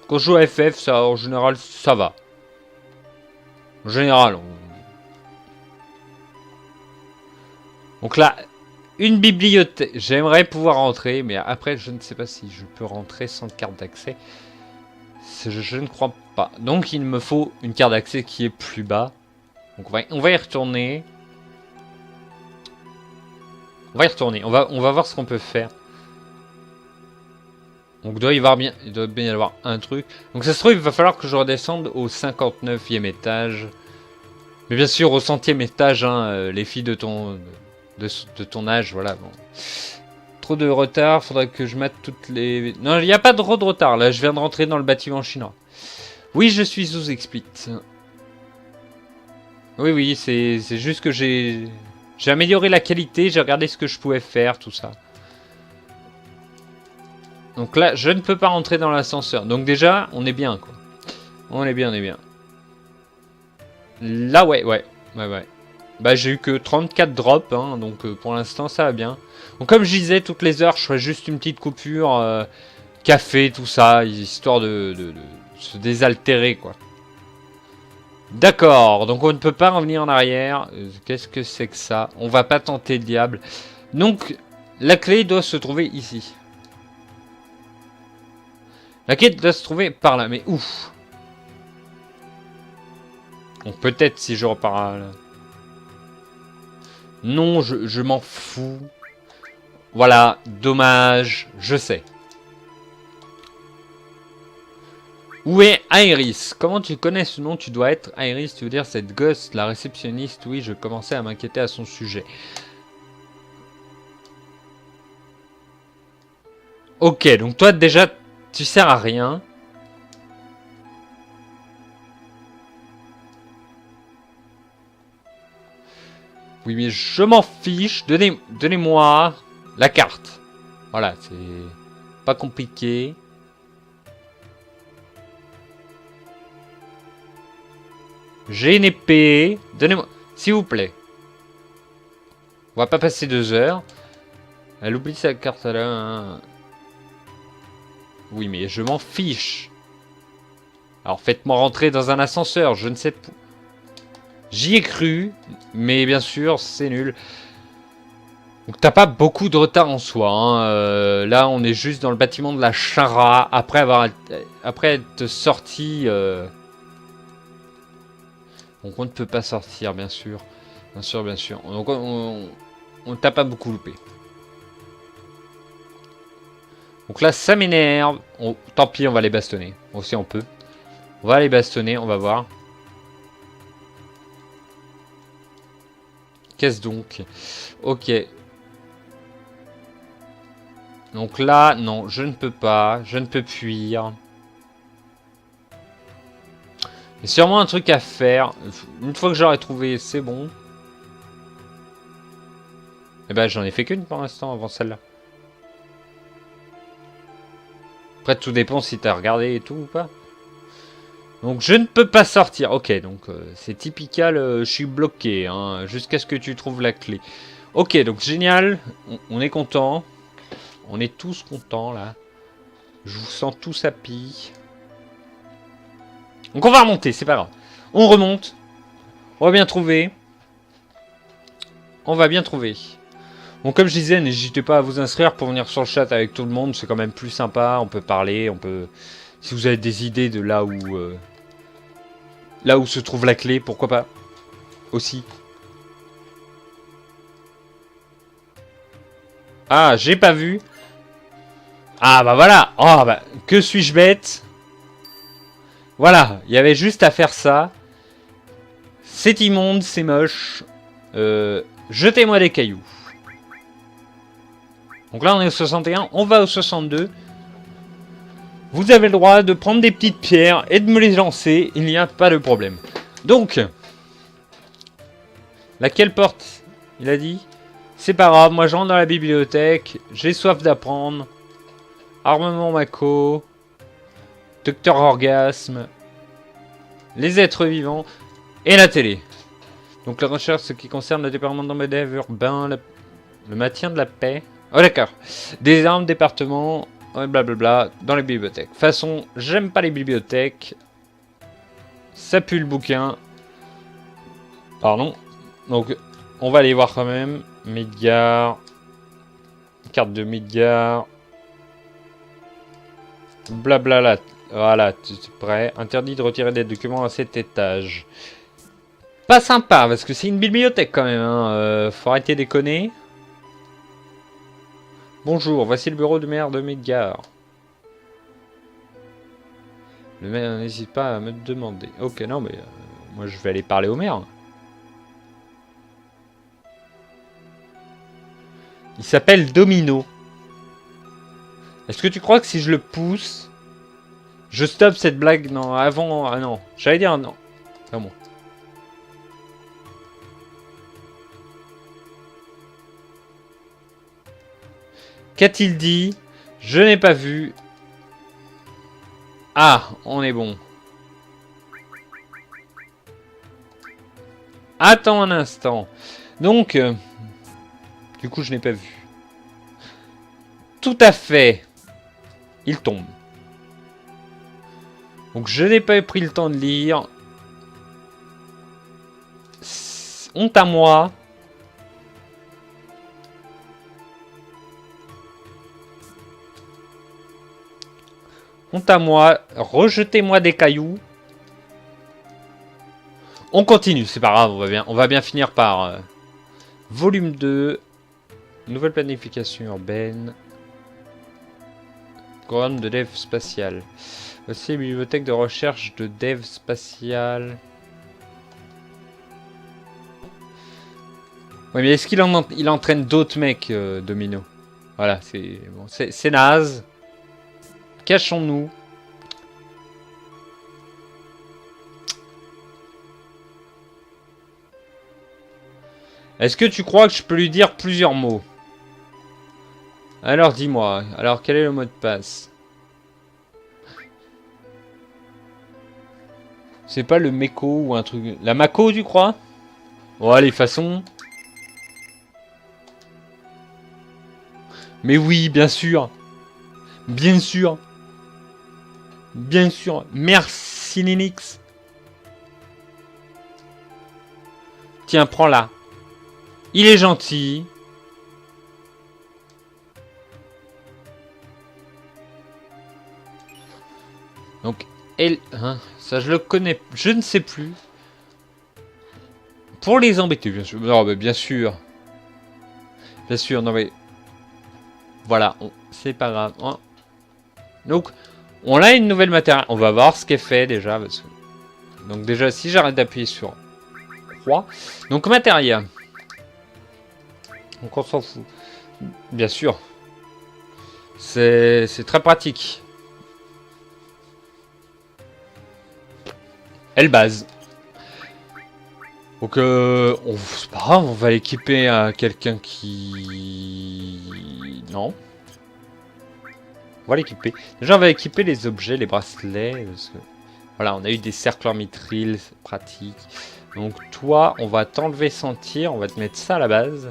Quand je joue à FF, ça, en général, ça va. En général, donc là, une bibliothèque. J'aimerais pouvoir rentrer, mais après, je ne sais pas si je peux rentrer sans carte d'accès. Je ne crois pas. Donc, il me faut une carte d'accès qui est plus bas. Donc, on va y retourner. On va y retourner. On va voir ce qu'on peut faire. Donc, il doit bien y avoir un truc. Donc, ça se trouve, il va falloir que je redescende au 59e étage. Mais bien sûr, au 100e étage, hein, les filles de ton âge, voilà. Bon. Trop de retard, faudrait que je mate toutes les... Non, il n'y a pas trop de retard, là, je viens de rentrer dans le bâtiment chinois. Oui, je suis sous-explicite. Oui, oui, c'est juste que j'ai amélioré la qualité, j'ai regardé ce que je pouvais faire, tout ça. Donc là, je ne peux pas rentrer dans l'ascenseur. Donc déjà, on est bien, quoi. On est bien, on est bien. Là, ouais. Bah, j'ai eu que 34 drops, hein, donc pour l'instant, ça va bien. Donc comme je disais, toutes les heures, je ferai juste une petite coupure, café, tout ça, histoire de se désaltérer, quoi. D'accord, donc on ne peut pas revenir en arrière. Qu'est-ce que c'est que ça? On va pas tenter le diable. Donc, la clé doit se trouver ici. La clé doit se trouver par là, mais où? Donc peut-être si je repars là. Non, je m'en fous. Voilà, dommage, je sais. Où est Iris? Comment tu connais ce nom? Tu dois être Iris, tu veux dire cette gosse, la réceptionniste? Oui, je commençais à m'inquiéter à son sujet. Ok, donc toi déjà, tu sers à rien. Oui, mais je m'en fiche. Donnez-moi la carte. Voilà, c'est pas compliqué. J'ai une épée. Donnez-moi, s'il vous plaît. On va pas passer 2 heures. Elle oublie sa carte là. Hein. Oui, mais je m'en fiche. Alors faites-moi rentrer dans un ascenseur. Je ne sais pas. J'y ai cru, mais bien sûr, c'est nul. Donc t'as pas beaucoup de retard en soi. Hein. Là, on est juste dans le bâtiment de la Chara après être sorti. Donc on ne peut pas sortir, bien sûr. Bien sûr, bien sûr. Donc on t'a pas beaucoup loupé. Donc là, ça m'énerve. Tant pis, on va les bastonner. Aussi, on peut. On va les bastonner, on va voir. Qu'est-ce donc? Ok. Donc là, non, je ne peux pas. Je ne peux fuir. Il y a sûrement un truc à faire. Une fois que j'aurai trouvé, c'est bon. Eh ben, j'en ai fait qu'une pour l'instant avant celle-là. Après, tout dépend si t'as regardé et tout ou pas. Donc, je ne peux pas sortir. Ok, donc c'est typical, je suis bloqué, hein, jusqu'à ce que tu trouves la clé. Ok, donc génial. On est content. On est tous contents, là. Je vous sens tous happy. Donc, on va remonter, c'est pas grave. On remonte. On va bien trouver. On va bien trouver. Bon, comme je disais, n'hésitez pas à vous inscrire pour venir sur le chat avec tout le monde. C'est quand même plus sympa. On peut parler, on peut... Si vous avez des idées de là où se trouve la clé, pourquoi pas. Aussi. Ah, j'ai pas vu. Ah, bah voilà. Oh, bah, que suis-je bête. Voilà, il y avait juste à faire ça. C'est immonde, c'est moche. Jetez-moi des cailloux. Donc là, on est au 61. On va au 62. Vous avez le droit de prendre des petites pierres et de me les lancer. Il n'y a pas de problème. Donc, laquelle porte? Il a dit. C'est pas grave, moi je rentre dans la bibliothèque. J'ai soif d'apprendre. Armement Mako. Docteur Orgasme. Les êtres vivants. Et la télé. Donc la recherche, ce qui concerne le département d'embedève urbain, le maintien de la paix. Oh d'accord. Des armes, département, blablabla, dans les bibliothèques. De toute façon, j'aime pas les bibliothèques. Ça pue le bouquin. Pardon. Donc, on va aller voir quand même. Midgard. Carte de Midgard. Blablabla. Voilà, tu es prêt. Interdit de retirer des documents à cet étage. Pas sympa, parce que c'est une bibliothèque quand même. Hein. Faut arrêter de déconner. Bonjour, voici le bureau de maire de Midgard. Le maire n'hésite pas à me demander. Ok, non, mais moi je vais aller parler au maire. Il s'appelle Domino. Est-ce que tu crois que si je le pousse, je stoppe cette blague? Non, avant... Ah non, j'allais dire non. Pas moi. Qu'a-t-il dit? Je n'ai pas vu. Ah, on est bon. Attends un instant. Donc, du coup, je n'ai pas vu. Tout à fait. Il tombe. Donc, je n'ai pas pris le temps de lire. Honte à moi. Honte à moi. Rejetez-moi des cailloux. On continue, c'est pas grave, on va bien finir par volume 2, nouvelle planification urbaine, programme de dev spatial. Voici la bibliothèque de recherche de dev spatial. Oui, mais est-ce qu'il il entraîne d'autres mecs, Domino? Voilà, c'est bon, c'est naze. Cachons-nous. Est-ce que tu crois que je peux lui dire plusieurs mots? Alors dis-moi, alors quel est le mot de passe? C'est pas le Meko ou un truc... La Mako, tu crois? Bon, allez, façon... Mais oui, bien sûr. Bien sûr. Bien sûr. Merci, Ninix. Tiens, prends-la. Il est gentil. Donc, elle... Hein, ça, je le connais... Je ne sais plus. Pour les embêter, bien sûr. Non, mais bien sûr. Bien sûr, non mais... Voilà, c'est pas grave. Hein. Donc, on a une nouvelle matérielle. On va voir ce qu'elle fait déjà. Parce que... Donc déjà, si j'arrête d'appuyer sur 3. Donc, matériel. Donc, on s'en fout. Bien sûr. C'est très pratique. Elle base. Donc, c'est pas grave, on va l'équiper à quelqu'un qui... Non. On va l'équiper. Déjà, on va équiper les objets, les bracelets. Parce que... Voilà, on a eu des cercles en mithril, c'est pratique. Donc, toi, on va t'enlever sans tir. On va te mettre ça à la base.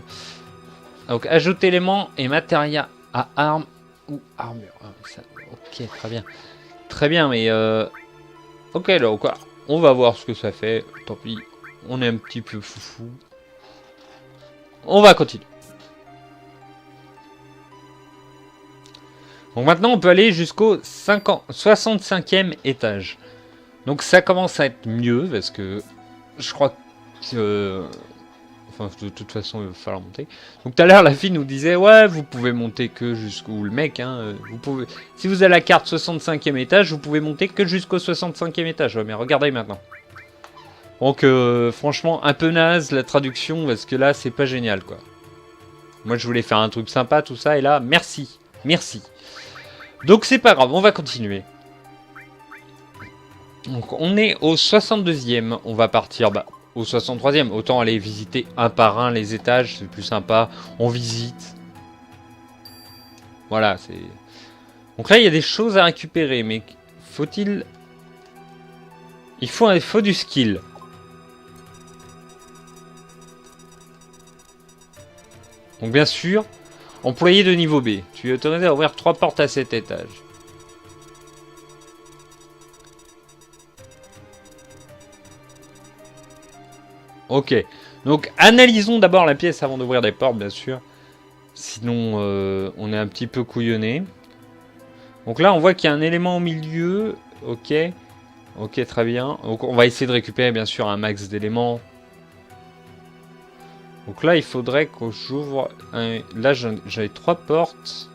Donc, ajoute éléments et matériel à armes ou armure. Ah, ça... Ok, très bien. Très bien, mais... Ok, donc, on va voir ce que ça fait. Tant pis. On est un petit peu foufou. On va continuer. Donc maintenant, on peut aller jusqu'au 65e étage. Donc ça commence à être mieux, parce que je crois que... Enfin, de toute façon, il va falloir monter. Donc tout à l'heure, la fille nous disait, ouais, vous pouvez monter que jusqu'où le mec, hein. Vous pouvez... Si vous avez la carte 65e étage, vous pouvez monter que jusqu'au 65e étage. Ouais, mais regardez maintenant. Donc, franchement, un peu naze la traduction, parce que là, c'est pas génial, quoi. Moi, je voulais faire un truc sympa, tout ça, et là, merci. Merci. Donc, c'est pas grave, on va continuer. Donc, on est au 62e. On va partir au 63e. Autant aller visiter un par un les étages, c'est plus sympa. On visite. Voilà, c'est... Donc là, il y a des choses à récupérer, mais faut-il... Il faut du skill. Donc bien sûr, employé de niveau B. Tu es autorisé à ouvrir 3 portes à cet étage. Ok. Donc analysons d'abord la pièce avant d'ouvrir des portes, bien sûr. Sinon, on est un petit peu couillonné. Donc là, on voit qu'il y a un élément au milieu. Ok. Ok, très bien. Donc on va essayer de récupérer, bien sûr, un max d'éléments. Donc là, il faudrait que j'ouvre... Là, j'avais 3 portes.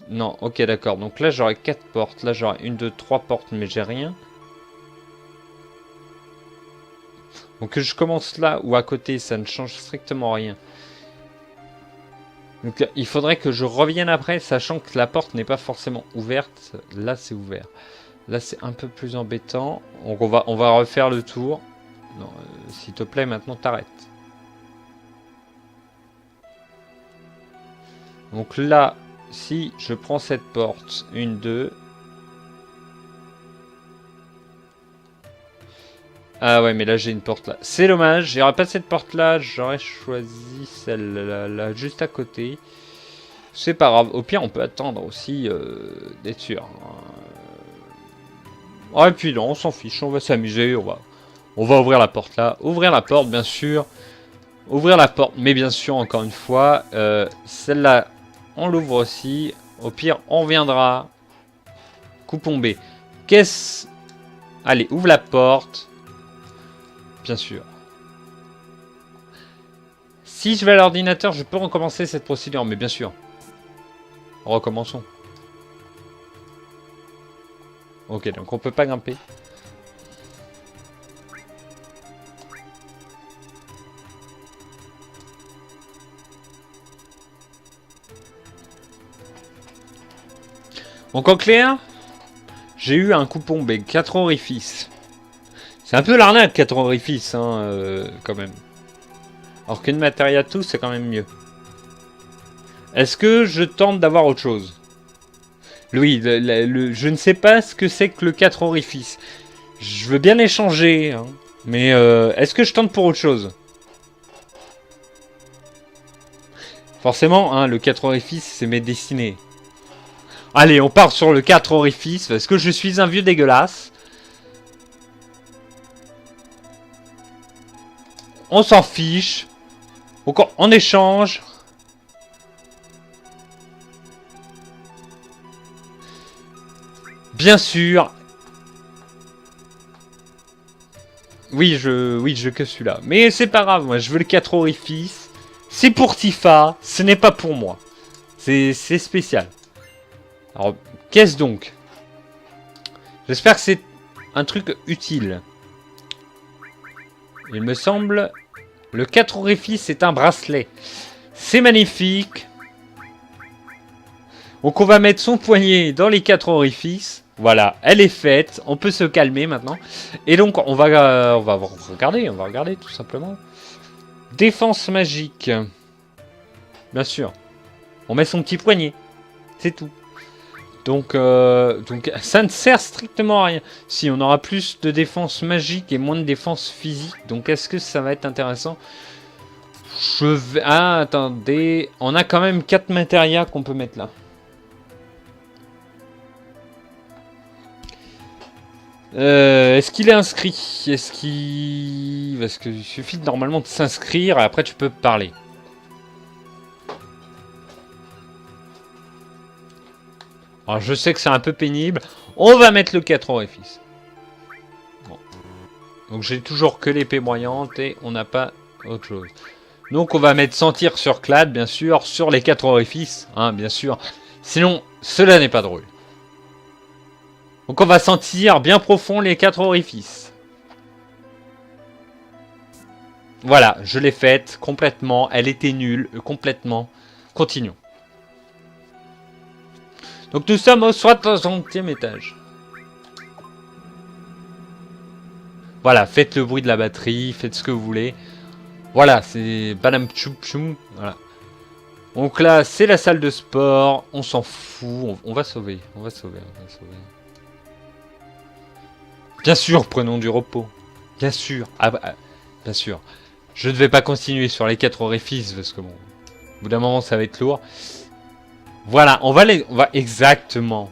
Non, ok, d'accord. Donc là, j'aurai 4 portes. Là, j'aurai 1, 2, 3 portes, mais j'ai rien. Donc que je commence là ou à côté, ça ne change strictement rien. Donc il faudrait que je revienne après, sachant que la porte n'est pas forcément ouverte. Là, c'est ouvert. Là, c'est un peu plus embêtant. Donc on va refaire le tour. Non, s'il te plaît, maintenant, t'arrêtes. Donc là, si je prends cette porte, 1, 2... Ah ouais, mais là j'ai une porte là. C'est dommage, j'aurais pas cette porte là, j'aurais choisi celle-là, là, juste à côté. C'est pas grave, au pire on peut attendre aussi d'être sûr. Ouais, et puis non, on s'en fiche, on va s'amuser, on va ouvrir la porte là. Ouvrir la porte, bien sûr. Ouvrir la porte, mais bien sûr, encore une fois, celle-là, on l'ouvre aussi. Au pire, on reviendra. Coupon B. Qu'est-ce... Allez, ouvre la porte. Bien sûr. Si je vais à l'ordinateur, je peux recommencer cette procédure, mais bien sûr. Recommençons. Ok, donc on peut pas grimper. Donc en clair, j'ai eu un coupon B, 4 orifices. C'est un peu l'arnaque, 4 orifices, hein, quand même. Alors qu'une matériel à tout, c'est quand même mieux. Est-ce que je tente d'avoir autre chose? Oui, je ne sais pas ce que c'est que le 4 orifices. Je veux bien échanger, hein, mais est-ce que je tente pour autre chose? Forcément, hein, le 4 orifices, c'est mes destinées. Allez, on part sur le 4 orifices, parce que je suis un vieux dégueulasse. On s'en fiche. On échange. Bien sûr. Oui, je que celui-là. Mais c'est pas grave, moi, je veux le 4 orifices. C'est pour Tifa, ce n'est pas pour moi. C'est spécial. Alors, qu'est-ce donc? J'espère que c'est un truc utile. Il me semble... Le 4 orifices est un bracelet. C'est magnifique. Donc on va mettre son poignet dans les 4 orifices. Voilà, elle est faite. On peut se calmer maintenant. Et donc on va regarder tout simplement. Défense magique. Bien sûr. On met son petit poignet. C'est tout. Donc ça ne sert strictement à rien. Si on aura plus de défense magique et moins de défense physique. Donc est-ce que ça va être intéressant? Je vais... Ah, attendez. On a quand même 4 matérias qu'on peut mettre là. Est-ce qu'il est inscrit? Est-ce qu'il... Parce qu'il suffit normalement de s'inscrire et après tu peux parler. Alors je sais que c'est un peu pénible. On va mettre le 4 orifices. Bon. Donc j'ai toujours que l'épée broyante et on n'a pas autre chose. Donc on va mettre sentir sur Clad, bien sûr, sur les 4 orifices, hein, bien sûr. Sinon, cela n'est pas drôle. Donc on va sentir bien profond les 4 orifices. Voilà, je l'ai faite complètement. Elle était nulle, complètement. Continuons. Donc nous sommes au 60e étage. Voilà, faites le bruit de la batterie, faites ce que vous voulez. Voilà, c'est Badam Tchoum Tchoum. Voilà. Donc là, c'est la salle de sport. On s'en fout. On va sauver. On va sauver. Bien sûr, prenons du repos. Bien sûr. Ah bah, bien sûr. Je ne vais pas continuer sur les 4 orifices parce que bon, au bout d'un moment, ça va être lourd. Voilà, on va exactement.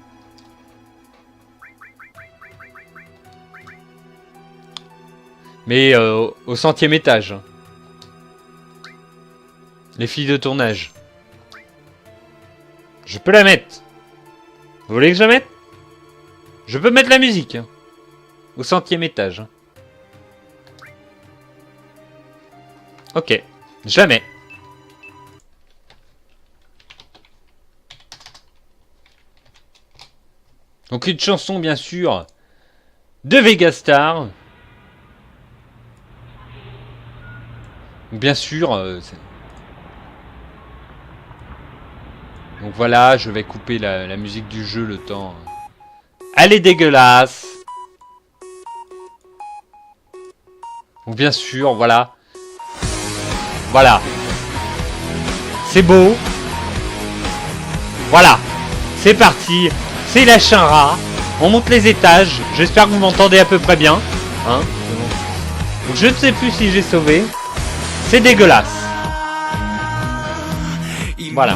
Mais au 100e étage. Les filles de tournage. Je peux la mettre. Vous voulez que je la mette? Je peux mettre la musique. Hein. Au 100e étage. Hein. Ok. Jamais. Donc une chanson bien sûr de Vegastar. Bien sûr. Donc voilà, je vais couper la musique du jeu le temps. Elle est dégueulasse. Donc bien sûr, voilà. Voilà. C'est beau. Voilà. C'est parti. C'est la Shinra. On monte les étages. J'espère que vous m'entendez à peu près bien. Hein, je ne sais plus si j'ai sauvé. C'est dégueulasse. Voilà.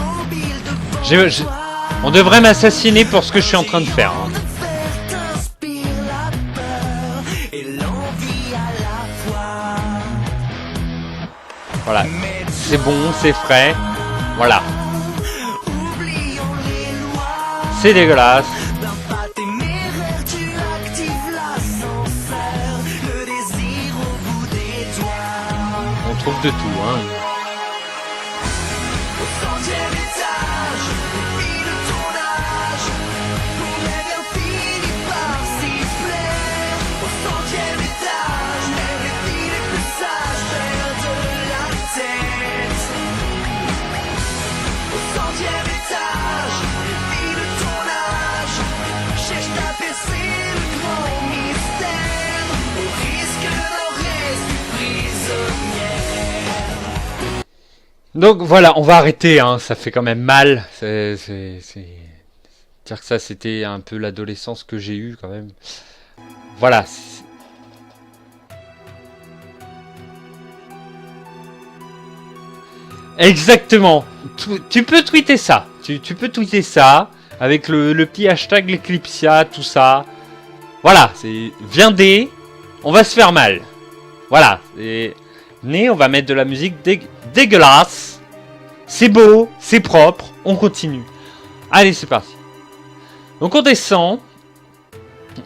On devrait m'assassiner pour ce que je suis en train de faire. Hein. Voilà. C'est bon, c'est frais. Voilà. C'est dégueulasse. On trouve de tout, hein. Donc voilà, on va arrêter, hein. Ça fait quand même mal. Dire que ça, c'était un peu l'adolescence que j'ai eue quand même. Voilà. Exactement. Tu peux tweeter ça. Tu peux tweeter ça avec le petit hashtag l'Eclipsia, tout ça. Voilà, c'est viendez, on va se faire mal. Voilà, venez, on va mettre de la musique dégueulasse. C'est beau, c'est propre, on continue. Allez, c'est parti. Donc on descend.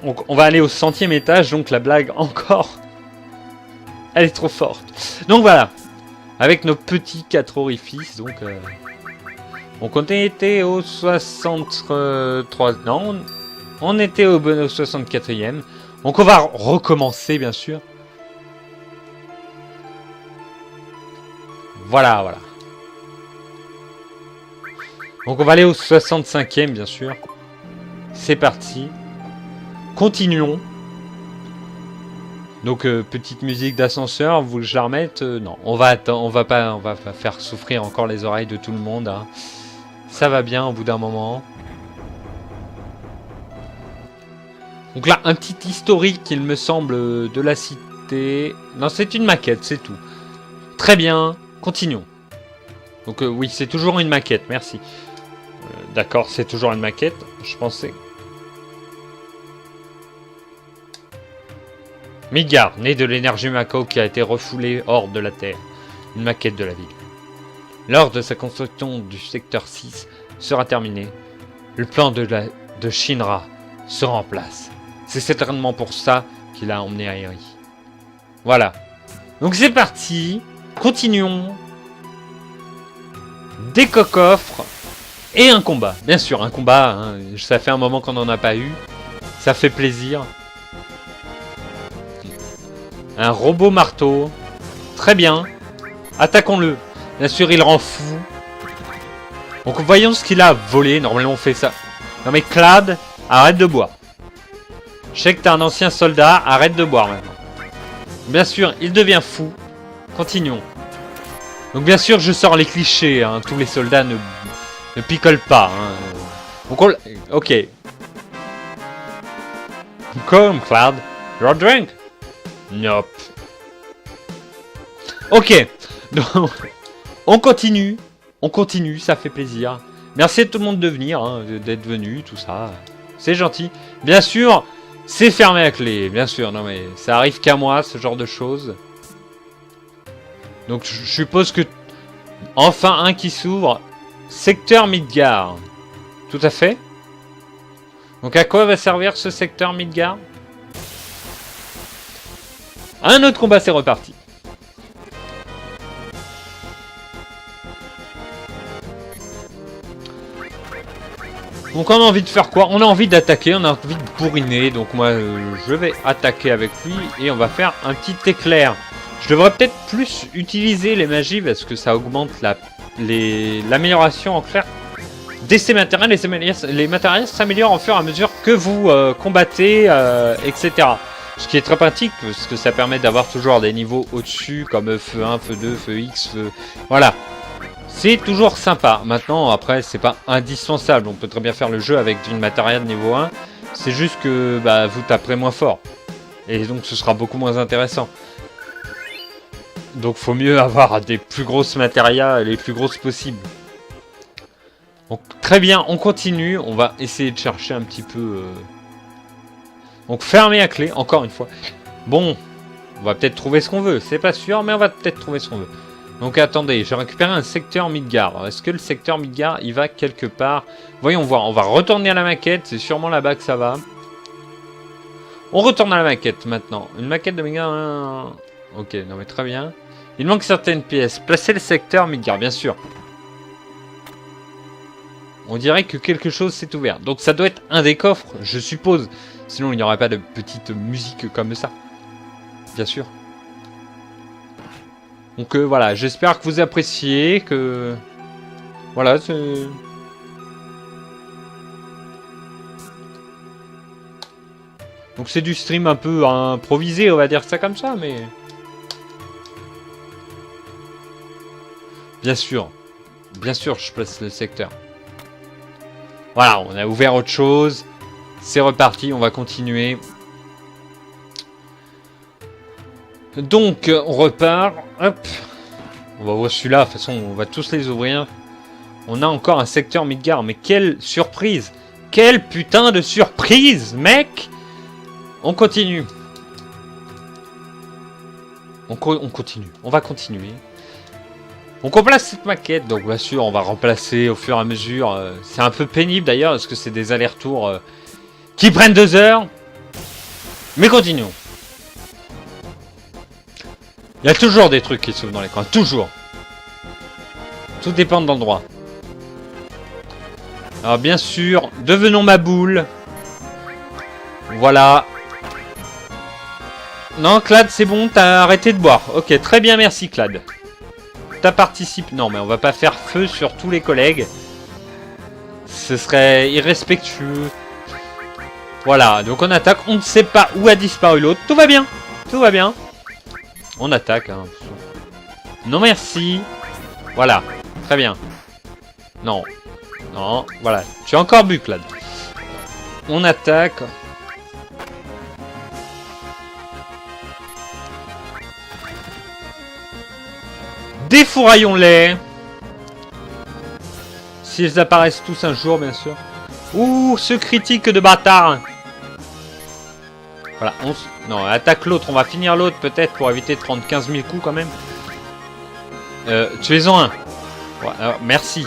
On va aller au 100e étage, donc la blague encore. Elle est trop forte. Donc voilà. Avec nos petits 4 orifices, donc... Donc on était au 63... Non, on était au 64e. Donc on va recommencer, bien sûr. Voilà, voilà. Donc on va aller au 65e, bien sûr. C'est parti. Continuons. Donc petite musique d'ascenseur, vous je la remette non, on va pas faire souffrir encore les oreilles de tout le monde. Hein. Ça va bien au bout d'un moment. Donc là, un petit historique, il me semble, de la cité. Non, c'est une maquette, c'est tout. Très bien, continuons. Donc oui, c'est toujours une maquette, merci. D'accord, c'est toujours une maquette, je pensais. Midgar, né de l'énergie Mako qui a été refoulée hors de la Terre. Une maquette de la ville. Lors de sa construction du secteur 6 sera terminé, le plan de Shinra sera en place. C'est certainement pour ça qu'il a emmené Airi. Voilà. Donc c'est parti. Continuons. Des coffres et un combat. Bien sûr, un combat. Hein. Ça fait un moment qu'on n'en a pas eu. Ça fait plaisir. Un robot marteau. Très bien. Attaquons-le. Bien sûr, il rend fou. Donc voyons ce qu'il a volé. Normalement, on fait ça. Non mais Clad, arrête de boire. Je sais que t'es un ancien soldat. Arrête de boire maintenant. Bien sûr, il devient fou. Continuons. Donc bien sûr, je sors les clichés. Hein. Tous les soldats ne picolent pas. Hein. Donc on... Ok. Come, Clad. You're drunk. Nope. Ok. Donc, on continue, ça fait plaisir. Merci à tout le monde de venir, hein, d'être venu, tout ça. C'est gentil. Bien sûr, c'est fermé à clé. Bien sûr, non mais ça arrive qu'à moi, ce genre de choses. Donc je suppose que... Enfin un qui s'ouvre. Secteur Midgar. Tout à fait. Donc à quoi va servir ce secteur Midgar? Un autre combat, c'est reparti. Donc on a envie de faire quoi? On a envie d'attaquer, on a envie de bourriner. Donc moi, je vais attaquer avec lui et on va faire un petit éclair. Je devrais peut-être plus utiliser les magies parce que ça augmente l'amélioration en clair. D'essais matériels, les matériels s'améliorent au fur et à mesure que vous combattez, etc. Ce qui est très pratique parce que ça permet d'avoir toujours des niveaux au-dessus comme feu 1, feu 2, feu X, feu... Voilà. C'est toujours sympa. Maintenant, après, c'est pas indispensable. On peut très bien faire le jeu avec du matériel de niveau 1. C'est juste que bah, vous taperez moins fort. Et donc, ce sera beaucoup moins intéressant. Donc, faut mieux avoir des plus grosses matériels, les plus grosses possibles. Donc, très bien, on continue. On va essayer de chercher un petit peu... Donc, fermer à clé, encore une fois. Bon, on va peut-être trouver ce qu'on veut. C'est pas sûr, mais on va peut-être trouver ce qu'on veut. Donc attendez, j'ai récupéré un secteur Midgar. Est-ce que le secteur Midgar, il va quelque part? Voyons voir, on va retourner à la maquette. C'est sûrement là-bas que ça va. On retourne à la maquette maintenant. Une maquette de Midgar. Ok, non mais très bien. Il manque certaines pièces. Placez le secteur Midgar, bien sûr. On dirait que quelque chose s'est ouvert. Donc ça doit être un des coffres, je suppose. Sinon il n'y aurait pas de petite musique comme ça. Bien sûr. Donc voilà, j'espère que vous appréciez, que... Voilà, c'est... Donc c'est du stream un peu improvisé, on va dire ça comme ça, mais... Bien sûr, je place le secteur. Voilà, on a ouvert autre chose. C'est reparti, on va continuer. Donc, on repart. Hop. On va voir celui-là. De toute façon, on va tous les ouvrir. On a encore un secteur Midgar. Mais quelle surprise! Quelle putain de surprise, mec! On continue. On continue. On va continuer. Donc, on place cette maquette. Donc, bien sûr, on va remplacer au fur et à mesure. C'est un peu pénible d'ailleurs, parce que c'est des allers-retours qui prennent 2 heures. Mais continuons. Il y a toujours des trucs qui s'ouvrent dans les coins, toujours. Tout dépend de l'endroit. Alors bien sûr, devenons ma boule. Voilà. Non, Clad, c'est bon, t'as arrêté de boire. Ok, très bien, merci, Clad. T'as participé... Non, mais on va pas faire feu sur tous les collègues. Ce serait irrespectueux. Voilà, donc on attaque. On ne sait pas où a disparu l'autre. Tout va bien. Tout va bien. On attaque. Hein. Non, merci. Voilà. Très bien. Non. Non. Voilà. Tu as encore bu, Clad. On attaque. Défouraillons-les. S'ils apparaissent tous un jour, bien sûr. Ouh, ce critique de bâtard. Voilà, non, attaque l'autre. On va finir l'autre peut-être pour éviter de prendre 15 000 coups quand même. Tuez-en un. Ouais, merci.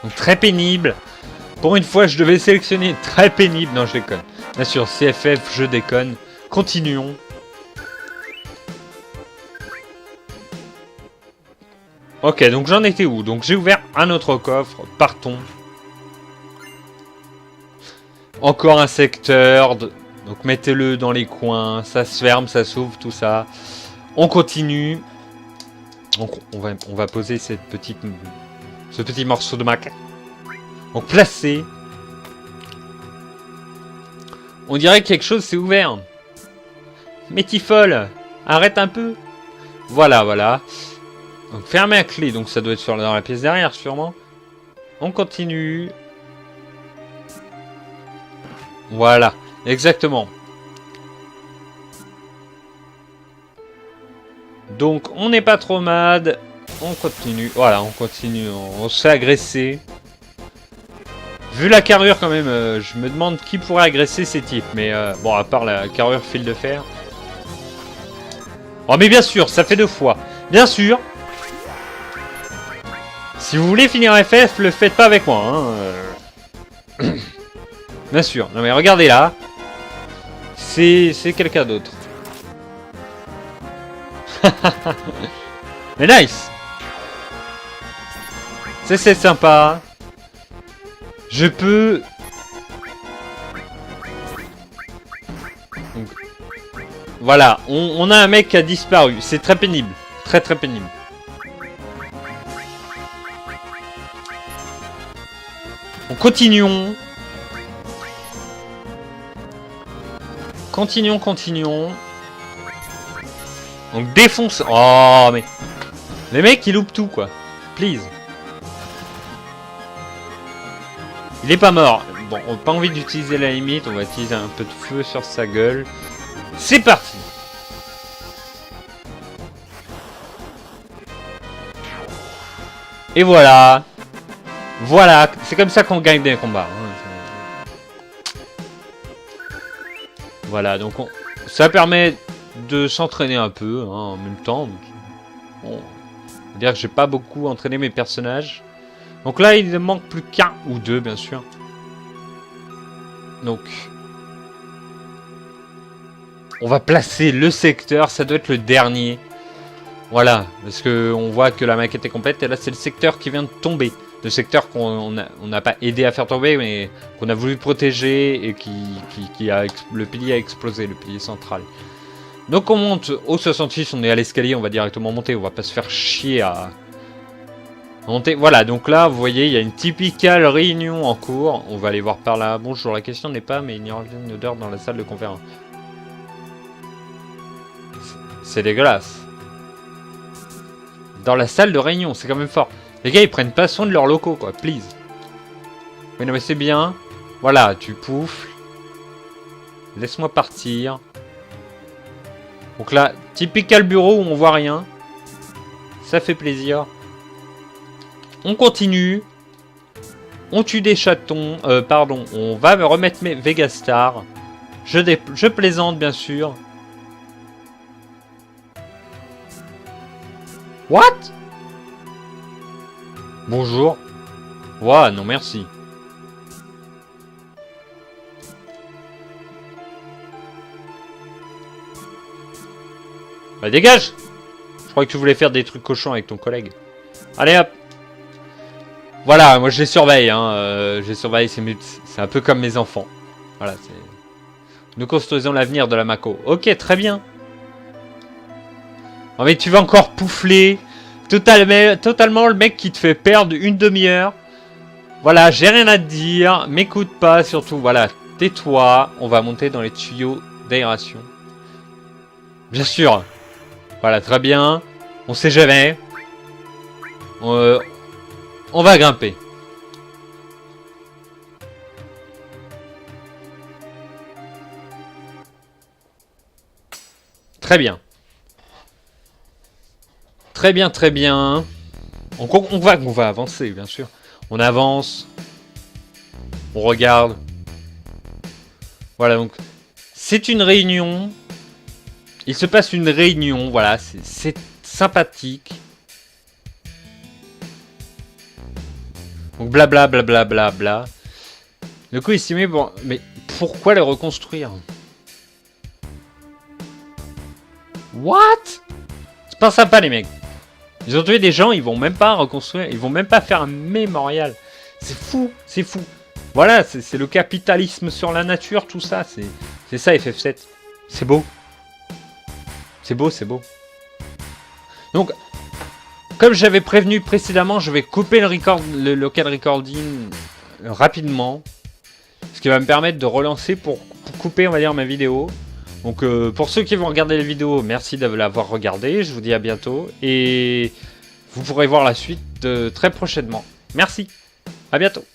Donc, très pénible. Pour une fois, je devais sélectionner très pénible. Non, je déconne. Bien sûr, CFF, je déconne. Continuons. Ok, donc j'en étais où? Donc j'ai ouvert un autre coffre. Partons. Encore un secteur. Donc mettez-le dans les coins. Ça se ferme, ça s'ouvre, tout ça. On continue. Donc on va poser ce petit morceau de maquette. Donc placé. On dirait que quelque chose s'est ouvert. Mais t'y folle. Arrête un peu. Voilà, voilà. Donc fermé à clé. Donc ça doit être dans la pièce derrière sûrement. On continue. Voilà, exactement. Donc, on n'est pas trop mad. On continue. Voilà, on continue. On se fait agresser. Vu la carrure, quand même, je me demande qui pourrait agresser ces types. Mais bon, à part la carrure fil de fer. Oh, mais bien sûr, ça fait 2 fois. Bien sûr. Si vous voulez finir FF, le faites pas avec moi. Hein. Bien sûr. Non mais regardez là. C'est quelqu'un d'autre. Mais nice. C'est sympa. Je peux... Donc, voilà. On a un mec qui a disparu. C'est très pénible. Très très pénible. On continuons. Continuons. Donc défonce... Oh, mais... Les mecs, ils loupent tout, quoi. Please. Il est pas mort. Bon, on n'a pas envie d'utiliser la limite. On va utiliser un peu de feu sur sa gueule. C'est parti. Et voilà. Voilà. C'est comme ça qu'on gagne des combats. Voilà, donc ça permet de s'entraîner un peu hein, en même temps. Bon, dire que j'ai pas beaucoup entraîné mes personnages. Donc là, il ne manque plus qu'un ou deux, bien sûr. Donc, on va placer le secteur. Ça doit être le dernier. Voilà, parce que on voit que la maquette est complète. Et là, c'est le secteur qui vient de tomber. Le secteur qu'on n'a pas aidé à faire tomber, mais qu'on a voulu protéger et le pilier a explosé, le pilier central. Donc on monte au 66, on est à l'escalier, on va directement monter, on va pas se faire chier à monter. Voilà, donc là, vous voyez, il y a une typicale réunion en cours. On va aller voir par là. Bonjour, la question n'est pas, mais il y aura une odeur dans la salle de conférence. C'est dégueulasse. Dans la salle de réunion, c'est quand même fort. Les gars, ils prennent pas soin de leurs locaux, quoi, please. Oui, non, mais c'est bien. Voilà, tu pouffles. Laisse-moi partir. Donc là, typical bureau où on voit rien. Ça fait plaisir. On continue. On tue des chatons. Pardon, on va me remettre mes Vegastar. Je plaisante, bien sûr. What? Bonjour. Ouah, non merci. Bah dégage! Je crois que tu voulais faire des trucs cochons avec ton collègue. Allez hop! Voilà, moi je les surveille, hein. Je les surveille, c'est un peu comme mes enfants. Voilà, c'est... Nous construisons l'avenir de la Mako. Ok, très bien. Non mais tu vas encore poufler. Totalement le mec qui te fait perdre une demi-heure. Voilà, j'ai rien à te dire. M'écoute pas, surtout. Voilà, tais-toi. On va monter dans les tuyaux d'aération. Bien sûr. Voilà, très bien. On sait jamais. On va grimper. Très bien. Très bien, très bien. On va avancer, bien sûr. On avance. On regarde. Voilà, donc... C'est une réunion. Il se passe une réunion, voilà. C'est sympathique. Donc blabla, blabla, blabla. Le coût estimé, bon... Mais pourquoi les reconstruire? What? C'est pas sympa, les mecs. Ils ont tué des gens, ils vont même pas reconstruire, ils vont même pas faire un mémorial. C'est fou, c'est fou. Voilà, c'est le capitalisme sur la nature, tout ça. C'est ça, FF7. C'est beau. C'est beau, c'est beau. Donc, comme j'avais prévenu précédemment, je vais couper le local recording rapidement. Ce qui va me permettre de relancer pour couper, on va dire, ma vidéo. Donc pour ceux qui vont regarder la vidéo, merci de l'avoir regardé. Je vous dis à bientôt. Et vous pourrez voir la suite très prochainement. Merci. À bientôt.